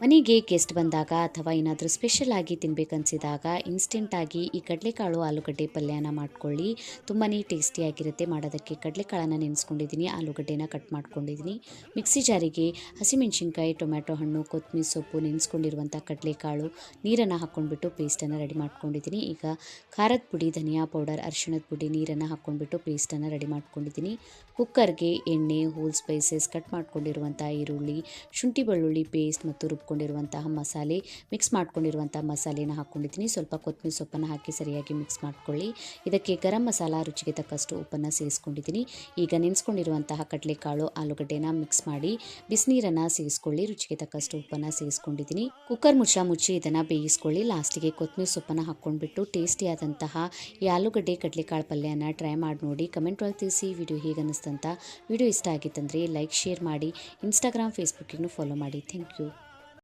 ಮನೆಗೆ ಗೆಸ್ಟ್ ಬಂದಾಗ ಅಥವಾ ಏನಾದರೂ ಸ್ಪೆಷಲ್ ಆಗಿ ತಿನ್ಬೇಕನ್ಸಿದಾಗ ಇನ್ಸ್ಟೆಂಟಾಗಿ ಈ ಕಡಲೆಕಾಳು ಆಲೂಗಡ್ಡೆ ಪಲ್ಯನ ಮಾಡ್ಕೊಳ್ಳಿ. ತುಂಬಾ ಟೇಸ್ಟಿಯಾಗಿರುತ್ತೆ. ಮಾಡೋದಕ್ಕೆ ಕಡಲೆಕಾಳನ್ನು ನೆನೆಸ್ಕೊಂಡಿದ್ದೀನಿ, ಆಲೂಗಡ್ಡೆನ ಕಟ್ ಮಾಡ್ಕೊಂಡಿದ್ದೀನಿ. ಮಿಕ್ಸಿ ಜಾರಿಗೆ ಹಸಿಮೆಣಸಿನ್ಕಾಯಿ, ಟೊಮ್ಯಾಟೊ ಹಣ್ಣು, ಕೊತ್ತಂಬರಿ ಸೊಪ್ಪು, ನೆನೆಸ್ಕೊಂಡಿರುವಂಥ ಕಡಲೆಕಾಳು, ನೀರನ್ನು ಹಾಕ್ಕೊಂಡ್ಬಿಟ್ಟು ಪೇಸ್ಟನ್ನು ರೆಡಿ ಮಾಡ್ಕೊಂಡಿದ್ದೀನಿ. ಈಗ ಖಾರದ ಪುಡಿ, ಧನಿಯಾ ಪೌಡರ್, ಅರಿಶಿಣದ ಪುಡಿ, ನೀರನ್ನು ಹಾಕ್ಕೊಂಡ್ಬಿಟ್ಟು ಪೇಸ್ಟನ್ನು ರೆಡಿ ಮಾಡ್ಕೊಂಡಿದ್ದೀನಿ. ಕುಕ್ಕರ್ಗೆ ಎಣ್ಣೆ, ಹೋಲ್ ಸ್ಪೈಸಸ್, ಕಟ್ ಮಾಡ್ಕೊಂಡಿರುವಂಥ ಈರುಳ್ಳಿ, ಶುಂಠಿ ಬೆಳ್ಳುಳ್ಳಿ ಪೇಸ್ಟ್ ಮತ್ತು ರುಬ್ಕೊಂಡಿರುವಂತಹ ಮಸಾಲೆ, ಮಿಕ್ಸ್ ಮಾಡ್ಕೊಂಡಿರುವಂಥ ಮಸಾಲೆನ ಹಾಕ್ಕೊಂಡಿದ್ದೀನಿ. ಸ್ವಲ್ಪ ಕೊತ್ತಂಬರಿ ಸೊಪ್ಪನ್ನು ಹಾಕಿ ಸರಿಯಾಗಿ ಮಿಕ್ಸ್ ಮಾಡ್ಕೊಳ್ಳಿ. ಇದಕ್ಕೆ ಗರಂ ಮಸಾಲ, ರುಚಿಗೆ ತಕ್ಕಷ್ಟು ಉಪ್ಪನ್ನು ಸೇರಿಸ್ಕೊಂಡಿದ್ದೀನಿ. ಈಗ ನೆನೆಸ್ಕೊಂಡಿರುವಂತಹ ಕಡಲೆಕಾಳು, ಆಲೂಗಡ್ಡೆನ ಮಿಕ್ಸ್ ಮಾಡಿ ಬಿಸಿನೀರನ್ನು ಸೇರಿಸ್ಕೊಳ್ಳಿ. ರುಚಿಗೆ ತಕ್ಕಷ್ಟು ಉಪ್ಪನ್ನು ಸೇರಿಸ್ಕೊಂಡಿದ್ದೀನಿ. ಕುಕ್ಕರ್ ಮುಚ್ಚಿ ಇದನ್ನು ಬೇಯಿಸ್ಕೊಳ್ಳಿ. ಲಾಸ್ಟಿಗೆ ಕೊತ್ತಂಬರಿ ಸೊಪ್ಪನ್ನು ಹಾಕ್ಕೊಂಡ್ಬಿಟ್ಟು ಟೇಸ್ಟಿಯಾದಂತಹ ಈ ಆಲೂಗಡ್ಡೆ ಕಡಲೆಕಾಳು ಪಲ್ಯನ ಟ್ರೈ ಮಾಡಿ ನೋಡಿ. ಕಮೆಂಟ್ ಒಳಗೆ ತಿಳಿಸಿ ವಿಡಿಯೋ ಹೇಗೆ ಅನ್ನಿಸ್ತಂತ. ವಿಡಿಯೋ ಇಷ್ಟ ಆಗಿತ್ತಂದರೆ ಲೈಕ್, ಶೇರ್ ಮಾಡಿ. ಇನ್ಸ್ಟಾಗ್ರಾಮ್, ಫೇಸ್ಬುಕ್ಕಿಗೂ ಫಾಲೋ ಮಾಡಿ. Thank you.